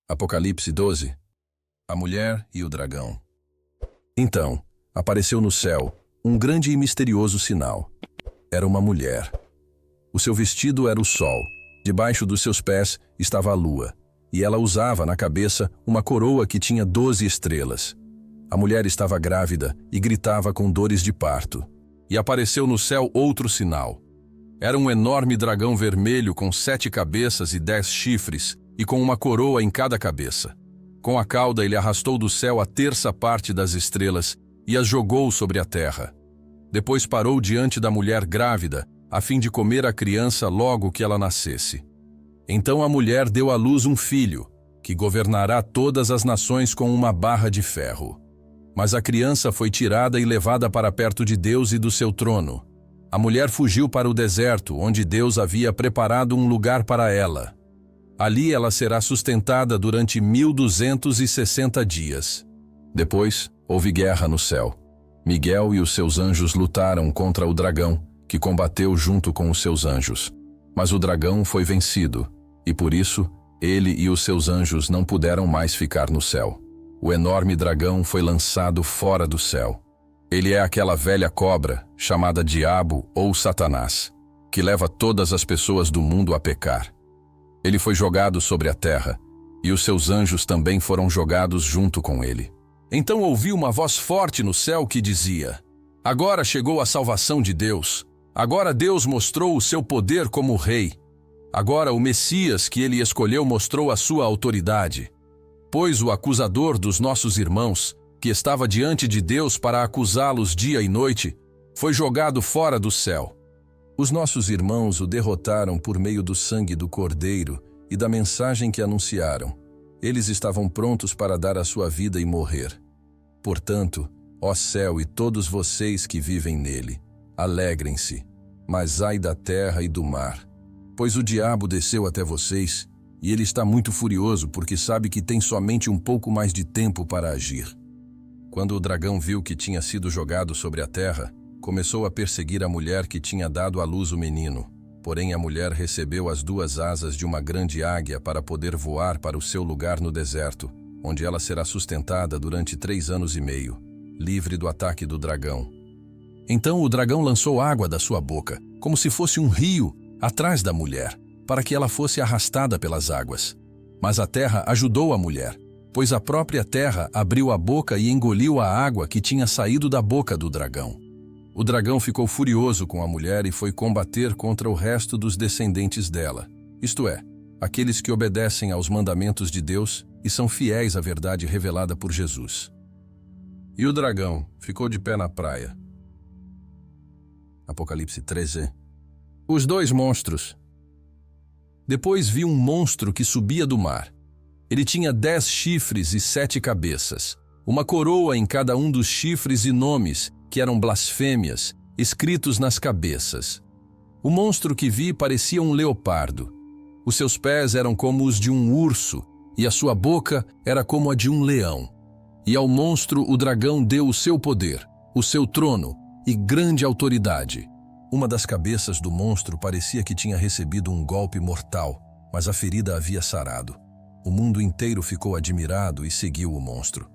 Apocalipse 12. A mulher e o dragão. Então, apareceu no céu um grande e misterioso sinal. Era uma mulher. O seu vestido era o sol, debaixo dos seus pés estava a lua, e ela usava na cabeça uma coroa que tinha 12 estrelas. A mulher estava grávida e gritava com dores de parto. E apareceu no céu outro sinal. Era um enorme dragão vermelho com 7 cabeças e 10 chifres, e com uma coroa em cada cabeça. Com a cauda ele arrastou do céu a terça parte das estrelas e as jogou sobre a terra. Depois parou diante da mulher grávida, a fim de comer a criança logo que ela nascesse. Então a mulher deu à luz um filho, que governará todas as nações com uma barra de ferro. Mas a criança foi tirada e levada para perto de Deus e do seu trono. A mulher fugiu para o deserto, onde Deus havia preparado um lugar para ela. Ali ela será sustentada durante 1260 dias. Depois, houve guerra no céu. Miguel e os seus anjos lutaram contra o dragão, que combateu junto com os seus anjos. Mas o dragão foi vencido, e por isso, ele e os seus anjos não puderam mais ficar no céu. O enorme dragão foi lançado fora do céu. Ele é aquela velha cobra, chamada Diabo ou Satanás, que leva todas as pessoas do mundo a pecar. Ele foi jogado sobre a terra, e os seus anjos também foram jogados junto com ele. Então ouvi uma voz forte no céu que dizia: Agora chegou a salvação de Deus. Agora Deus mostrou o seu poder como rei. Agora o Messias que ele escolheu mostrou a sua autoridade. Pois o acusador dos nossos irmãos, que estava diante de Deus para acusá-los dia e noite, foi jogado fora do céu. Os nossos irmãos o derrotaram por meio do sangue do Cordeiro e da mensagem que anunciaram. Eles estavam prontos para dar a sua vida e morrer. Portanto, ó céu e todos vocês que vivem nele, alegrem-se, mas ai da terra e do mar. Pois o diabo desceu até vocês, e ele está muito furioso porque sabe que tem somente um pouco mais de tempo para agir. Quando o dragão viu que tinha sido jogado sobre a terra, começou a perseguir a mulher que tinha dado à luz o menino. Porém a mulher recebeu as 2 asas de uma grande águia para poder voar para o seu lugar no deserto, onde ela será sustentada durante 3 anos e meio, livre do ataque do dragão. Então o dragão lançou água da sua boca, como se fosse um rio, atrás da mulher, para que ela fosse arrastada pelas águas. Mas a terra ajudou a mulher, pois a própria terra abriu a boca e engoliu a água que tinha saído da boca do dragão. O dragão ficou furioso com a mulher e foi combater contra o resto dos descendentes dela, isto é, aqueles que obedecem aos mandamentos de Deus e são fiéis à verdade revelada por Jesus. E o dragão ficou de pé na praia. Apocalipse 13. Os 2 monstros. Depois vi um monstro que subia do mar. Ele tinha 10 chifres e 7 cabeças, uma coroa em cada um dos chifres e nomes, que eram blasfêmias, escritos nas cabeças. O monstro que vi parecia um leopardo. Os seus pés eram como os de um urso, e a sua boca era como a de um leão. E ao monstro o dragão deu o seu poder, o seu trono e grande autoridade. Uma das cabeças do monstro parecia que tinha recebido um golpe mortal, mas a ferida havia sarado. O mundo inteiro ficou admirado e seguiu o monstro.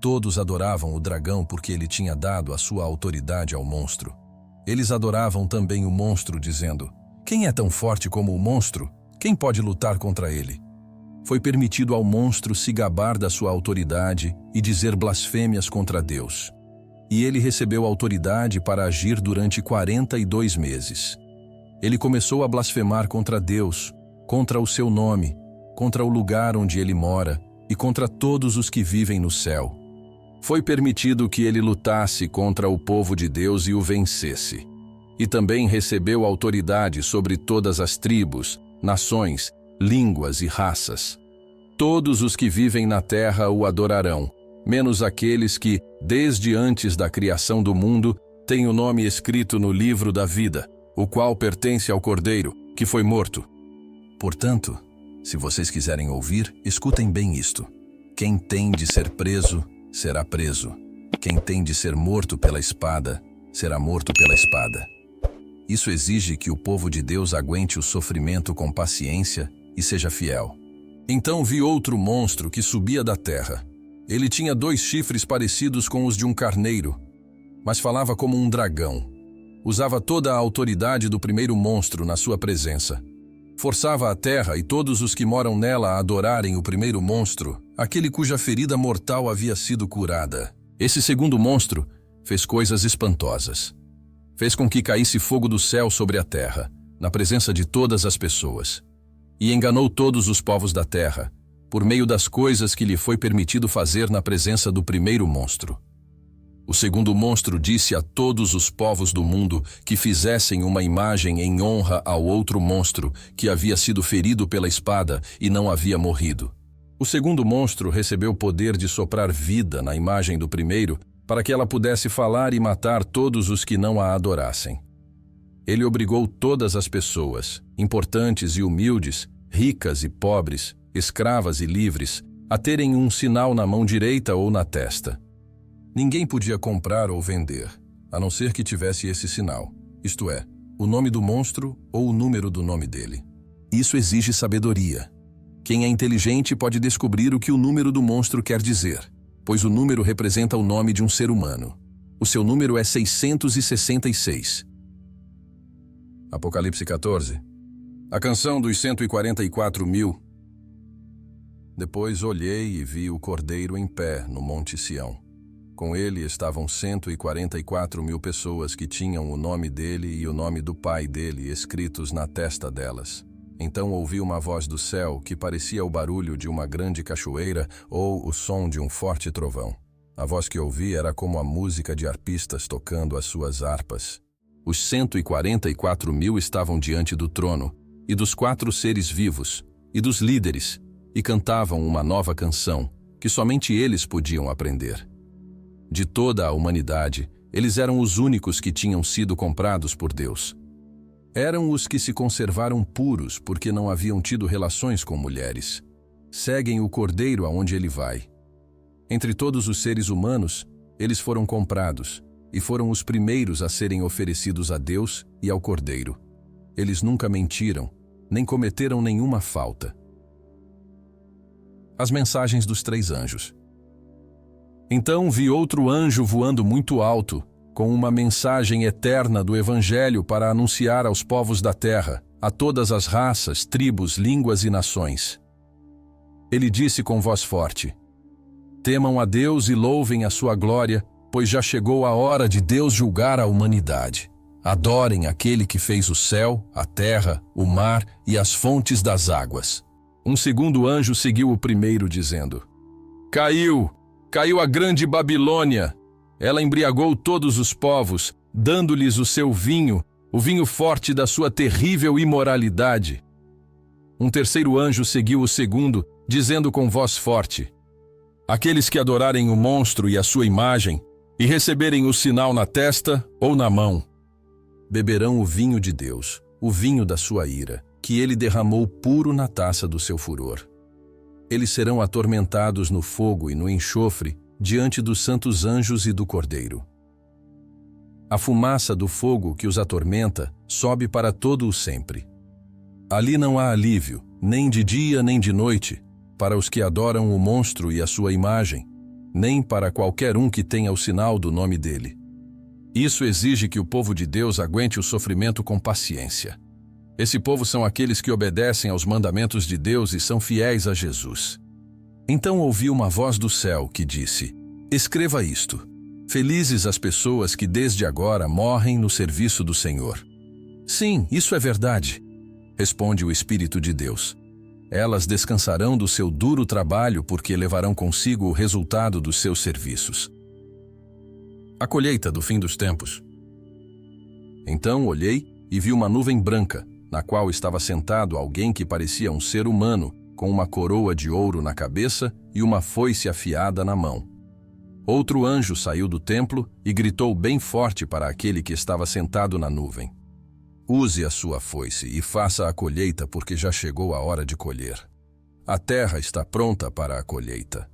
Todos adoravam o dragão porque ele tinha dado a sua autoridade ao monstro. Eles adoravam também o monstro, dizendo: Quem é tão forte como o monstro? Quem pode lutar contra ele? Foi permitido ao monstro se gabar da sua autoridade e dizer blasfêmias contra Deus. E ele recebeu autoridade para agir durante 42 meses. Ele começou a blasfemar contra Deus, contra o seu nome, contra o lugar onde ele mora e contra todos os que vivem no céu. Foi permitido que ele lutasse contra o povo de Deus e o vencesse. E também recebeu autoridade sobre todas as tribos, nações, línguas e raças. Todos os que vivem na terra o adorarão, menos aqueles que, desde antes da criação do mundo, têm o nome escrito no livro da vida, o qual pertence ao Cordeiro, que foi morto. Portanto, se vocês quiserem ouvir, escutem bem isto. Quem tem de ser preso, será preso. Quem tem de ser morto pela espada, será morto pela espada. Isso exige que o povo de Deus aguente o sofrimento com paciência e seja fiel. Então vi outro monstro que subia da terra. Ele tinha 2 chifres parecidos com os de um carneiro, mas falava como um dragão. Usava toda a autoridade do primeiro monstro na sua presença. Forçava a terra e todos os que moram nela a adorarem o primeiro monstro, aquele cuja ferida mortal havia sido curada. Esse segundo monstro fez coisas espantosas. Fez com que caísse fogo do céu sobre a terra, na presença de todas as pessoas. E enganou todos os povos da terra, por meio das coisas que lhe foi permitido fazer na presença do primeiro monstro. O segundo monstro disse a todos os povos do mundo que fizessem uma imagem em honra ao outro monstro que havia sido ferido pela espada e não havia morrido. O segundo monstro recebeu o poder de soprar vida na imagem do primeiro para que ela pudesse falar e matar todos os que não a adorassem. Ele obrigou todas as pessoas, importantes e humildes, ricas e pobres, escravas e livres, a terem um sinal na mão direita ou na testa. Ninguém podia comprar ou vender, a não ser que tivesse esse sinal, isto é, o nome do monstro ou o número do nome dele. Isso exige sabedoria. Quem é inteligente pode descobrir o que o número do monstro quer dizer, pois o número representa o nome de um ser humano. O seu número é 666. Apocalipse 14. A canção dos 144.000. Depois olhei e vi o Cordeiro em pé no Monte Sião. Com ele estavam 144.000 pessoas que tinham o nome dele e o nome do pai dele escritos na testa delas. Então ouvi uma voz do céu que parecia o barulho de uma grande cachoeira ou o som de um forte trovão. A voz que ouvi era como a música de arpistas tocando as suas harpas. Os 144.000 estavam diante do trono, e dos 4 seres vivos, e dos líderes, e cantavam uma nova canção, que somente eles podiam aprender. De toda a humanidade, eles eram os únicos que tinham sido comprados por Deus. Eram os que se conservaram puros porque não haviam tido relações com mulheres. Seguem o Cordeiro aonde ele vai. Entre todos os seres humanos, eles foram comprados, e foram os primeiros a serem oferecidos a Deus e ao Cordeiro. Eles nunca mentiram, nem cometeram nenhuma falta. As mensagens dos 3 anjos. Então vi outro anjo voando muito alto, com uma mensagem eterna do Evangelho para anunciar aos povos da terra, a todas as raças, tribos, línguas e nações. Ele disse com voz forte: Temam a Deus e louvem a sua glória, pois já chegou a hora de Deus julgar a humanidade. Adorem aquele que fez o céu, a terra, o mar e as fontes das águas. Um segundo anjo seguiu o primeiro, dizendo: Caiu a grande Babilônia! Ela embriagou todos os povos, dando-lhes o seu vinho, o vinho forte da sua terrível imoralidade. Um terceiro anjo seguiu o segundo, dizendo com voz forte: Aqueles que adorarem o monstro e a sua imagem, e receberem o sinal na testa ou na mão, beberão o vinho de Deus, o vinho da sua ira, que ele derramou puro na taça do seu furor. Eles serão atormentados no fogo e no enxofre, diante dos santos anjos e do Cordeiro. A fumaça do fogo que os atormenta sobe para todo o sempre. Ali não há alívio, nem de dia nem de noite, para os que adoram o monstro e a sua imagem, nem para qualquer um que tenha o sinal do nome dele. Isso exige que o povo de Deus aguente o sofrimento com paciência. Esse povo são aqueles que obedecem aos mandamentos de Deus e são fiéis a Jesus. Então ouvi uma voz do céu que disse: Escreva isto: Felizes as pessoas que desde agora morrem no serviço do Senhor. Sim, isso é verdade, responde o Espírito de Deus. Elas descansarão do seu duro trabalho porque levarão consigo o resultado dos seus serviços. A colheita do fim dos tempos. Então olhei e vi uma nuvem branca, na qual estava sentado alguém que parecia um ser humano, com uma coroa de ouro na cabeça e uma foice afiada na mão. Outro anjo saiu do templo e gritou bem forte para aquele que estava sentado na nuvem: Use a sua foice e faça a colheita, porque já chegou a hora de colher. A terra está pronta para a colheita.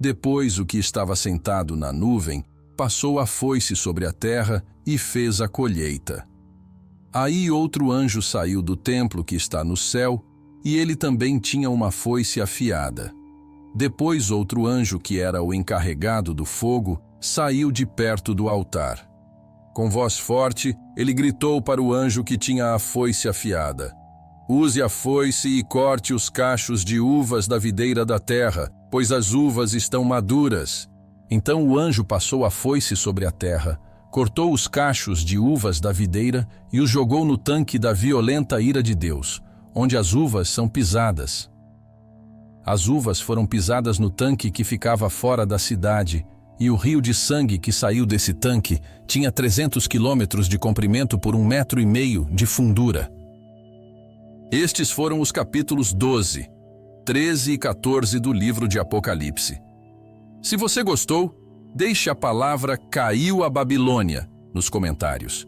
Depois o que estava sentado na nuvem passou a foice sobre a terra e fez a colheita. Aí outro anjo saiu do templo que está no céu e ele também tinha uma foice afiada. Depois outro anjo, que era o encarregado do fogo, saiu de perto do altar. Com voz forte, ele gritou para o anjo que tinha a foice afiada: "Use a foice e corte os cachos de uvas da videira da terra, pois as uvas estão maduras." Então o anjo passou a foice sobre a terra, cortou os cachos de uvas da videira e os jogou no tanque da violenta ira de Deus, onde as uvas são pisadas. As uvas foram pisadas no tanque que ficava fora da cidade, e o rio de sangue que saiu desse tanque tinha 300 quilômetros de comprimento por 1,5 metros de fundura. Estes foram os capítulos 12, 13 e 14 do livro de Apocalipse. Se você gostou, deixe a palavra "Caiu a Babilônia" nos comentários.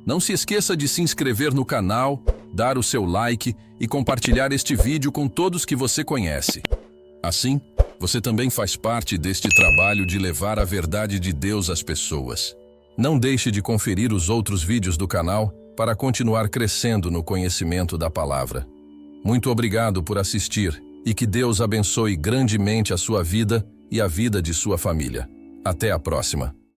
Não se esqueça de se inscrever no canal, dar o seu like e compartilhar este vídeo com todos que você conhece. Assim, você também faz parte deste trabalho de levar a verdade de Deus às pessoas. Não deixe de conferir os outros vídeos do canal para continuar crescendo no conhecimento da palavra. Muito obrigado por assistir e que Deus abençoe grandemente a sua vida e a vida de sua família. Até a próxima.